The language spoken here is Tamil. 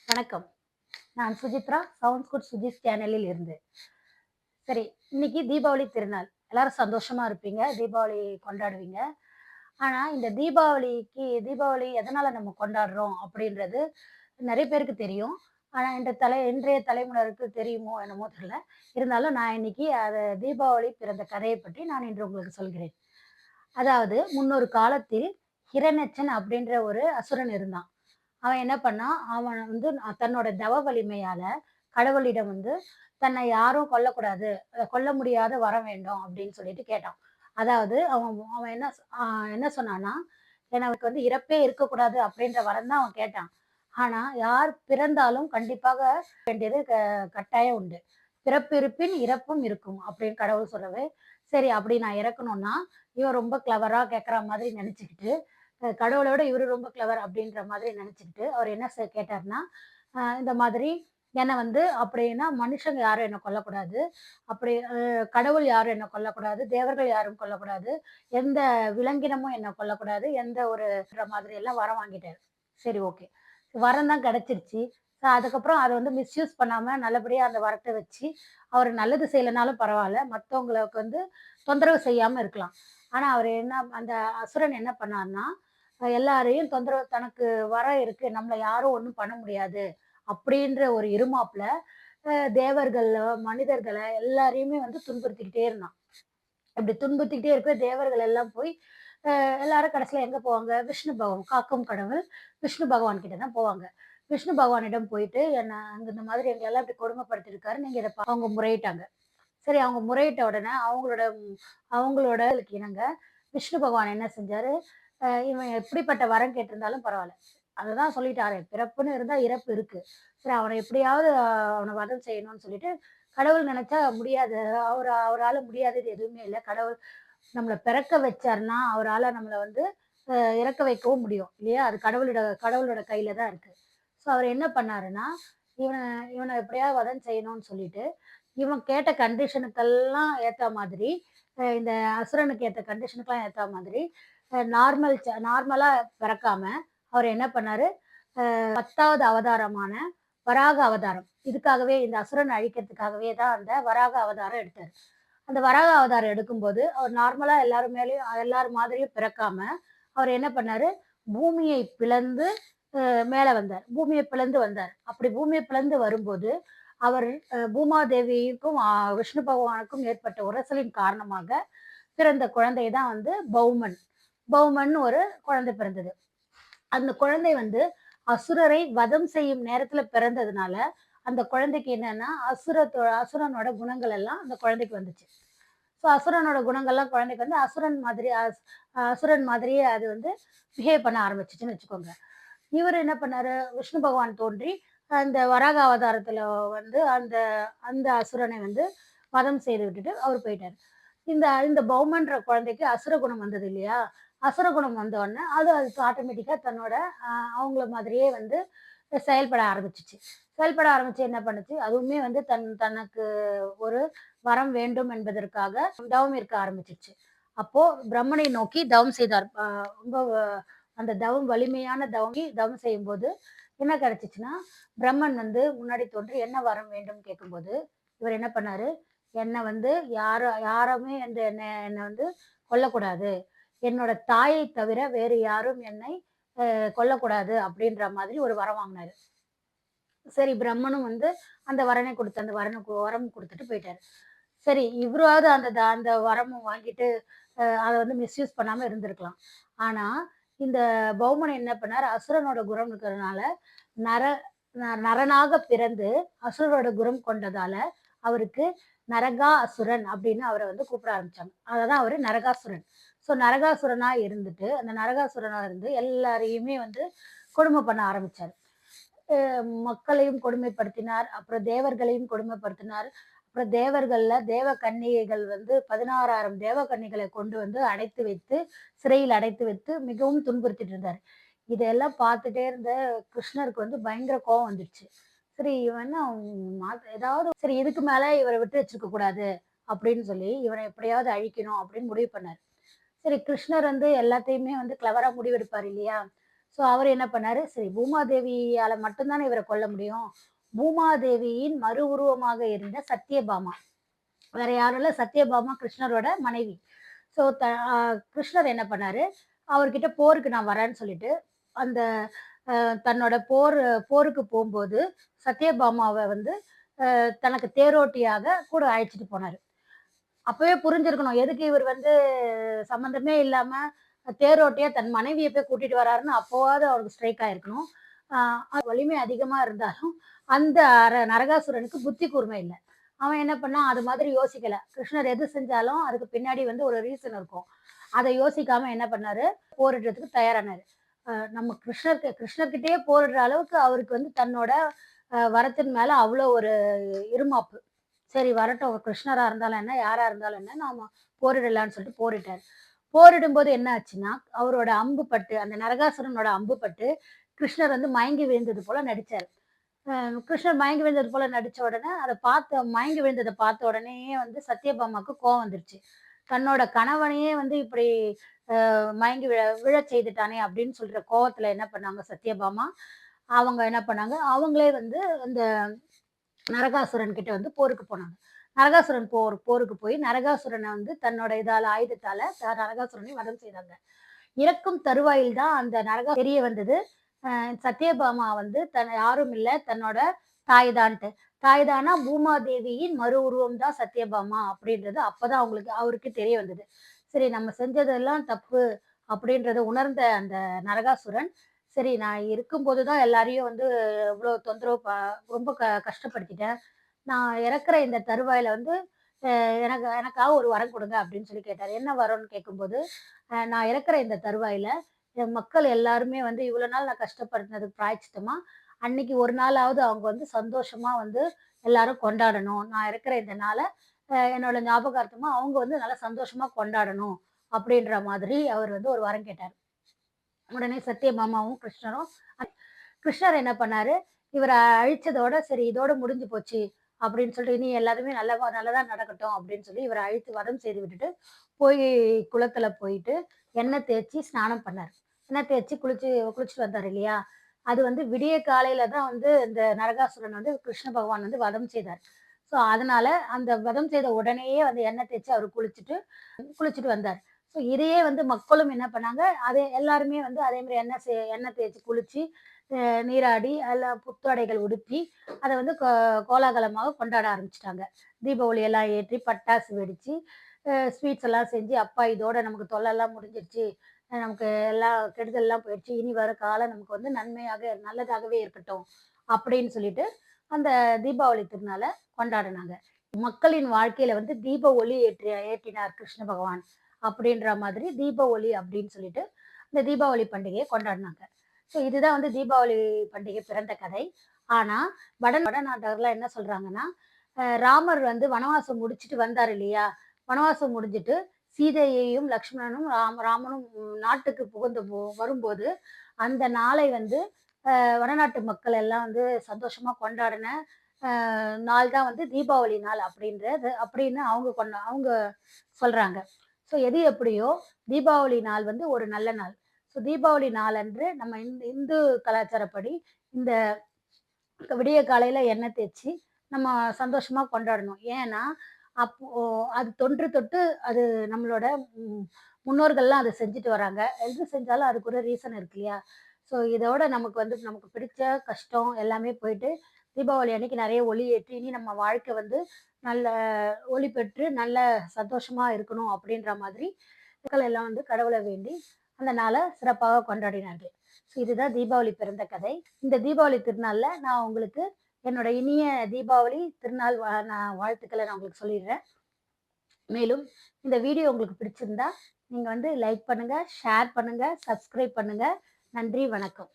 வணக்கம். நான் சுஜித்ரா, சவுண்ட்ஸ் குட் சுஜிஸ் சேனலில் இருந்து. சரி, இன்னைக்கு தீபாவளி திருநாள். எல்லாரும் சந்தோஷமா இருப்பீங்க. தீபாவளி கொண்டாடுவீங்க. ஆனா, இந்த தீபாவளி எதனால நம்ம கொண்டாடுறோம் அப்படின்றது நெறைய பேருக்கு தெரியும். ஆனா, இன்றைய தலைமுறைக்கு தெரியுமோ என்னமோ தெரியல. இருந்தாலும் நான் இன்னைக்கு தீபாவளி பிறந்த கதைய பற்றி நான் இன்று உங்களுக்கு சொல்கிறேன். அதாவது முன்னொரு காலத்தில் ஹிரண்யட்சன் அப்படின்ற ஒரு அசுரன் இருந்தான். அவன் என்ன பண்ணான், அவன் வந்து தன்னோட தவ வலிமையால கடவுளிடம் வந்து, தன்னை யாரும் கொல்லக்கூடாது, கொல்ல முடியாத வரம் வேண்டும் அப்படின்னு சொல்லிட்டு கேட்டான். அதாவது அவன் அவன் என்ன சொன்னான்னா, எனக்கு வந்து இறப்பே இருக்கக்கூடாது அப்படின்ற வரம் தான் அவன் கேட்டான். ஆனா, யார் பிறந்தாலும் கண்டிப்பாக வேண்டியது கட்டாயம் உண்டு. "பிறப்பு இருப்பின் இறப்பும் இருக்கும்" அப்படின்னு கடவுள் சொல்லவே, சரி அப்படி நான் இறக்கணும்னா, இவன் ரொம்ப கிளவரா கேட்கற மாதிரி நெனச்சுக்கிட்டு, கடவுள விட இவரு ரொம்ப கிளவர் அப்படின்ற மாதிரி நெனச்சுக்கிட்டு, அவர் என்ன கேட்டாருன்னா, இந்த மாதிரி என்ன வந்து அப்படின்னா மனுஷங்க யாரும் என்ன கொல்லக்கூடாது. அப்படி கடவுள் யாரும் என்ன கொல்லக்கூடாது. தேவர்கள் யாரும் கொல்லக்கூடாது. எந்த விலங்கினமும் என்ன கொல்லக்கூடாது. எந்த ஒரு மாதிரி எல்லாம் வரம் வாங்கிட்டாரு. சரி ஓகே. வரம் தான் கிடைச்சிருச்சு. அதுக்கப்புறம் அத வந்து மிஸ்யூஸ் பண்ணாம நல்லபடியா அந்த வரத்த வச்சு, அவரு நல்லது செய்யலனாலும் பரவால்ல. மத்தவங்களுக்கு வந்து தொந்தரவு செய்யாம இருக்கலாம். ஆனா அவரு அந்த அசுரன் என்ன பண்ணாருன்னா, எல்லாரையும் தொந்தரவு தனக்கு வரம் இருக்கு. நம்மள யாரும் ஒண்ணும் பண்ண முடியாது. அப்படின்ற ஒரு இருமாப்புல தேவர்கள, மனிதர்கள எல்லாரையுமே வந்து துன்புறுத்திக்கிட்டே இருந்தான். அப்படி துன்புறுத்திக்கிட்டே இருக்க தேவர்கள் எல்லாம் போய் எல்லாரும் கடைசியில எங்க போவாங்க? விஷ்ணு பகவான் காக்கும் கடவுள் விஷ்ணு பகவான் கிட்ட தான் போவாங்க. விஷ்ணு பகவானிடம் போயிட்டு, என்ன அங்க இந்த மாதிரி எங்களெல்லாம் இப்படி கொடுமைப்படுத்தியிருக்காரு. நீங்க இத அவங்க முறையிட்டாங்க. சரி அவங்க முறையிட்ட உடனே அவங்களோட இதுக்கு இணங்க விஷ்ணு பகவான் என்ன செஞ்சாரு, இவன் எப்படிப்பட்ட வரம் கேட்டிருந்தாலும் பரவால்ல. அததான் சொல்லிட்டாரே, பிறப்புன்னு இருந்தா இறப்பு இருக்கு. சரி அவன எப்படியாவது அவன வதம் செய்யணும்னு சொல்லிட்டு, கடவுள் நெனச்சா முடியாது. அவரால முடியாதது எதுவுமே இல்ல. கடவுள் நம்மள பிறக்க வச்சாருன்னா, அவரால நம்மள வந்து இறக்க வைக்கவும் முடியும். இல்லையா? அது கடவுளோட கையில தான் இருக்கு. ஸோ அவர் என்ன பண்ணாருன்னா, இவன இவன எப்படியாவது வதம் செய்யணும்னு சொல்லிட்டு, இவன் கேட்ட கண்டிஷனுக்கெல்லாம் ஏத்தா மாதிரி, இந்த அசுரனுக்கு ஏத்த கண்டிஷனுக்கெல்லாம் ஏத்தா மாதிரி, நார்மலா பிறக்காம, அவர் என்ன பண்ணாரு, 10வது அவதாரமான வராக அவதாரம். இதுக்காகவே இந்த அசுரன அழிக்கிறதுக்காகவே தான் அந்த வராக அவதாரம் எடுத்தாரு. அந்த வராக அவதாரம் எடுக்கும்போது, அவர் நார்மலா எல்லார் மாதிரியும் பிறக்காம, அவர் என்ன பண்ணாரு, பூமியை பிளந்து மேல வந்தார். பூமிய பிளந்து வந்தார். அப்படி பூமிய பிளந்து வரும்போது, அவர் பூமாதேவிக்கும், விஷ்ணு பகவானுக்கும் ஏற்பட்ட உரசலின் காரணமாக பிறந்த குழந்தை தான் வந்து பௌமன். பௌமன்னு ஒரு குழந்தை பிறந்தது. அந்த குழந்தை வந்து அசுரரை வதம் செய்யும் நேரத்துல பிறந்ததுனால, அந்த குழந்தைக்கு என்னன்னா, அசுரனோட குணங்கள் எல்லாம் அந்த குழந்தைக்கு வந்துச்சு. ஸோ அசுரனோட குணங்கள்லாம் குழந்தைக்கு வந்து அசுரன் மாதிரியே அது வந்து பிஹேவ் பண்ண ஆரம்பிச்சுச்சுன்னு வச்சுக்கோங்க. இவரு என்ன பண்ணாரு, விஷ்ணு பகவான் தோன்றி, அந்த வராக அவதாரத்துல வந்து அந்த அந்த அசுரனை வந்து வதம் செய்து விட்டுட்டு அவரு போயிட்டாரு. இந்த இந்த பௌமன்ற குழந்தைக்கு அசுர குணம் வந்தது இல்லையா? அசுர குணம் வந்த உடனே, அதுக்கு ஆட்டோமேட்டிக்கா தன்னோட அவங்கள மாதிரியே வந்து செயல்பட ஆரம்பிச்சுச்சு. செயல்பட ஆரம்பிச்சு என்ன பண்ணுச்சு, அதுவுமே வந்து தனக்கு ஒரு வரம் வேண்டும் என்பதற்காக தவம் இருக்க ஆரம்பிச்சுச்சு. அப்போ பிரம்மனை நோக்கி தவம் செய்தார். ரொம்ப அந்த தவம் வலிமையான தவம் செய்யும்போது என்ன கிடைச்சுச்சுன்னா, பிரம்மன் வந்து முன்னாடி தோன்றி என்ன வரம் வேண்டும்னு கேட்கும்போது, இவர் என்ன பண்ணாரு, என்ன வந்து யாருமே என்ன வந்து கொல்லக்கூடாது. என்னோட தாயை தவிர வேறு யாரும் என்னை கொல்லக்கூடாது அப்படின்ற மாதிரி ஒரு வரம் வாங்குனாரு. சரி பிரம்மனும் வந்து அந்த வரனுக்கு வரம் குடுத்துட்டு போயிட்டாரு. சரி இவராவது அந்த வரமும் வாங்கிட்டு அத வந்து மிஸ்யூஸ் பண்ணாம இருந்திருக்கலாம். ஆனா, இந்த பௌமன் என்ன பண்ணாரு, அசுரனோட குணம் இருக்கிறதுனால, நர நரனாக பிறந்து அசுரரோட குணம் கொண்டதால, அவருக்கு நரகா அசுரன் அப்படின்னு அவர வந்து கூப்பிட ஆரம்பிச்சாங்க. அததான் அவரு நரகாசுரன். ஸோ நரகாசுரனா இருந்துட்டு, அந்த நரகாசுரனா இருந்து எல்லாரையுமே வந்து கொடுமை பண்ண ஆரம்பிச்சாரு. மக்களையும் கொடுமைப்படுத்தினார். அப்புறம் தேவர்களையும் கொடுமைப்படுத்தினார். அப்புறம் தேவ கன்னிகைகள் வந்து 16,000 தேவ கன்னிகளை கொண்டு வந்து அடைத்து வைத்து, சிறையில் அடைத்து வைத்து மிகவும் துன்புறுத்திட்டு இருந்தாரு. இதெல்லாம் பார்த்துட்டே இருந்த கிருஷ்ணருக்கு வந்து பயங்கர கோவம் வந்துடுச்சு. சரி இவன் என்ன ஏதாவது சரி இதுக்கு மேல இவர விட்டு வச்சிருக்க கூடாது அப்படின்னு சொல்லி, இவன எப்படியாவது அழிக்கணும் அப்படின்னு முடிவு பண்ணாரு. சரி கிருஷ்ணர் வந்து எல்லாத்தையுமே வந்து கிளவரா முடிவெடுப்பார் இல்லையா? ஸோ அவர் என்ன பண்ணாரு, சரி பூமாதேவியால மட்டும் தானே இவர கொல்ல முடியும். பூமாதேவியின் மறு உருவமாக இருந்த சத்யபாமா. வேற யாரும் இல்ல, சத்யபாமா கிருஷ்ணரோட மனைவி. ஸோ கிருஷ்ணர் என்ன பண்ணாரு, அவர்கிட்ட போருக்கு நான் வரேன்னு சொல்லிட்டு, அந்த தன்னோட போருக்கு போம்போது, சத்யபாமாவ வந்து தனக்கு தேரோட்டியாக கூட அழைச்சிட்டு போனாரு. அப்பவே புரிஞ்சிருக்கணும். எதுக்கு இவர் வந்து சம்மந்தமே இல்லாம தேரோட்டியா தன் மனைவிய போய் கூட்டிட்டு வராருன்னு அப்பவாவது அவருக்கு ஸ்ட்ரைக் ஆயிருக்கணும். அ வலிமை அதிகமா இருந்தாலும், அந்த நரகாசுரனுக்கு புத்தி கூர்மை இல்ல. அவன் என்ன பண்ணான், அது மாதிரி யோசிக்கல. கிருஷ்ணர் எது செஞ்சாலும் அதுக்கு பின்னாடி வந்து ஒரு ரீசன் இருக்கும். அத யோசிக்காம என்ன பண்ணாரு, போரிடுறதுக்கு தயாரானாரு. நம்ம கிருஷ்ணர்கிட்டயே போரிடுற அளவுக்கு அவருக்கு வந்து தன்னோட வரத்தின் மேல அவ்ளோ ஒரு இருமாப்பு. சரி வரட்டும், கிருஷ்ணரா இருந்தாலும் என்ன, யாரா இருந்தாலும் என்ன, நாம போரிடலான்னு சொல்லிட்டு போரிட்டாரு. போரிடும்போது என்ன ஆச்சுன்னா, அவரோட அம்பு பட்டு, அந்த நரகாசுரனோட அம்பு பட்டு, கிருஷ்ணர் வந்து மயங்கி விழுந்தது போல நடிச்சாரு. அ கிருஷ்ணர் மயங்கி விழுந்தது போல நடிச்ச உடனே, மயங்கி விழுந்தத பார்த்த உடனேயே வந்து சத்யபாமாவுக்கு கோவம் வந்துருச்சு. தன்னோட கணவனையே வந்து இப்படி மயங்கி விழச் செய்துட்டானே அப்படின்னு சொல்ற கோவத்துல என்ன பண்ணாங்க சத்யபாமா, அவங்க என்ன பண்ணாங்க, அவங்களே வந்து அந்த நரகாசுரன் கிட்ட வந்து போருக்கு போனாங்க. நரகாசுரன் போருக்கு போய் நரகாசுரன வந்து தன்னோட ஆயுதத்தால நரகாசுரனை வதம் செய்தாங்க. இறக்கும் தருவாயில் தான் அந்த தெரிய வந்தது. சத்யபாமா வந்து யாரும் இல்ல, தன்னோட தாய் தான்ட்டு. தாய் தான்னா பூமாதேவியின் மறு உருவம் தான் சத்யபாமா அப்படின்றது அப்பதான் அவருக்கு தெரிய வந்தது. சரி நம்ம செஞ்சதெல்லாம் தப்பு அப்படின்றத உணர்ந்த அந்த நரகாசுரன், சரி நான் இருக்கும்போது தான் எல்லாரையும் வந்து இவ்ளோ தொந்தரவு ரொம்ப கஷ்டப்படுத்திட்டேன். நான் இறக்குற இந்த தருவாயில வந்து எனக்காக ஒரு வரம் குடுங்க அப்படின்னு சொல்லி கேட்டாரு. என்ன வரம்ன்னு கேட்கும்போது, நான் இறக்குற இந்த தருவாயில என் மக்கள் எல்லாருமே வந்து இவ்வளோ நாள் நான் கஷ்டப்படுத்தினதுக்கு பிராயச்சித்தமா, அன்னைக்கு ஒரு நாளாவது அவங்க வந்து சந்தோஷமா வந்து எல்லாரும் கொண்டாடணும். நான் இருக்கிற இந்த நாள என்னோட ஞாபகார்த்தமா அவங்க வந்து நல்லா சந்தோஷமா கொண்டாடணும். அப்படின்ற மாதிரி அவர் வந்து ஒரு வரம் கேட்டாரு. உடனே சத்யபாமாவும், கிருஷ்ணர் என்ன பண்ணாரு, இவர அழிச்சதோட சரி இதோட முடிஞ்சு போச்சு அப்படின்னு சொல்லிட்டு, இனி எல்லாருமே நல்லதா நடக்கட்டும் அப்படின்னு சொல்லி இவர அழித்து வதம் செய்து விட்டுட்டு, போய் குளத்துல போயிட்டு எண்ணெய் தேய்ச்சு ஸ்நானம் பண்ணாரு. எண்ணெய் தேய்ச்சு குளிச்சுட்டு வந்தாரு இல்லையா? அது வந்து விடிய காலையில தான் வந்து இந்த நரகாசுரன் வந்து கிருஷ்ண பகவான் வந்து வதம் செய்தார். ஸோ அதனால அந்த வதம் செய்த உடனேயே வந்து எண்ணெய் தேய்ச்சு அவரு குளிச்சுட்டு வந்தார். ஸோ இதையே வந்து மக்களும் என்ன பண்ணாங்க, அதே எல்லாருமே வந்து அதே மாரி எண்ணெய் தேய்ச்சு குளிச்சு, நீராடி, எல்லாம் புத்தாடைகள் உடுத்தி, அத வந்து கோலாகலமாக கொண்டாட ஆரம்பிச்சுட்டாங்க. தீபாவளி எல்லாம் ஏற்றி, பட்டாசு வெடிச்சு, ஸ்வீட்ஸ் எல்லாம் செஞ்சு, அப்பா இதோட நமக்கு தொல்லலாம் முடிஞ்சிருச்சு. நமக்கு எல்லாம் கெடுதல்லாம் போயிடுச்சு. இனி வர காலம் நமக்கு வந்து நல்லதாகவே இருக்கட்டும். அப்படின்னு சொல்லிட்டு, அந்த தீபாவளி திருநாள கொண்டாடுனாங்க. மக்களின் வாழ்க்கையில வந்து தீப ஒளி ஏற்றினார் கிருஷ்ண பகவான். அப்படின்ற மாதிரி தீப ஒளி அப்படின்னு சொல்லிட்டு, இந்த தீபாவளி பண்டிகைய கொண்டாடுனாங்க. ஸோ இதுதான் வந்து தீபாவளி பண்டிகை பிறந்த கதை. ஆனா, வடநாட்டவர்லாம் என்ன சொல்றாங்கன்னா, ராமர் வந்து வனவாசம் முடிச்சுட்டு வந்தாரு இல்லையா? வனவாசம் முடிஞ்சுட்டு சீதையையும், லக்ஷ்மணனும், ராமனும் நாட்டுக்கு புகுந்து வரும்போது, அந்த நாளை வந்து வடநாட்டு மக்கள் எல்லாம் வந்து சந்தோஷமா கொண்டாடின நாள் தான் வந்து தீபாவளி நாள் அப்படின்னு அவங்க சொல்றாங்க. ஸோ எது எப்படியோ தீபாவளி நாள் வந்து ஒரு நல்ல நாள். ஸோ தீபாவளி நாளன்று நம்ம இந்து கலாச்சாரப்படி இந்த விடிய காலையில எண்ணெய் தேய்ச்சு நம்ம சந்தோஷமா கொண்டாடணும். ஏன்னா, அப்போ அது தொன்று தொட்டு அது நம்மளோட ம் முன்னோர்கள்லாம் அத செஞ்சுட்டு வராங்க. எது செஞ்சாலும் அதுக்கு ஒரு ரீசன் இருக்கு இல்லையா? ஸோ இதோட நமக்கு பிடிச்ச கஷ்டம் எல்லாமே போயிட்டு, தீபாவளி அன்னைக்கு நெறைய ஒளி ஏற்றி, இனி நம்ம வாழ்க்கை வந்து நல்ல ஒளி பெற்று நல்ல சந்தோஷமா இருக்கணும் அப்படின்ற மாதிரி மக்கள் எல்லாம் வந்து கடவுள வேண்டி அந்த நாள சிறப்பாக கொண்டாடினார்கள். ஸோ இதுதான் தீபாவளி பிறந்த கதை. இந்த தீபாவளி திருநாள்ல நான் உங்களுக்கு என்னோட இனிய தீபாவளி திருநாள் நான் வாழ்த்துக்கள நான் உங்களுக்கு சொல்லிடுறேன். மேலும் இந்த வீடியோ உங்களுக்கு பிடிச்சிருந்தா, நீங்க வந்து லைக் பண்ணுங்க, ஷேர் பண்ணுங்க, சப்ஸ்கிரைப் பண்ணுங்க. நன்றி, வணக்கம்.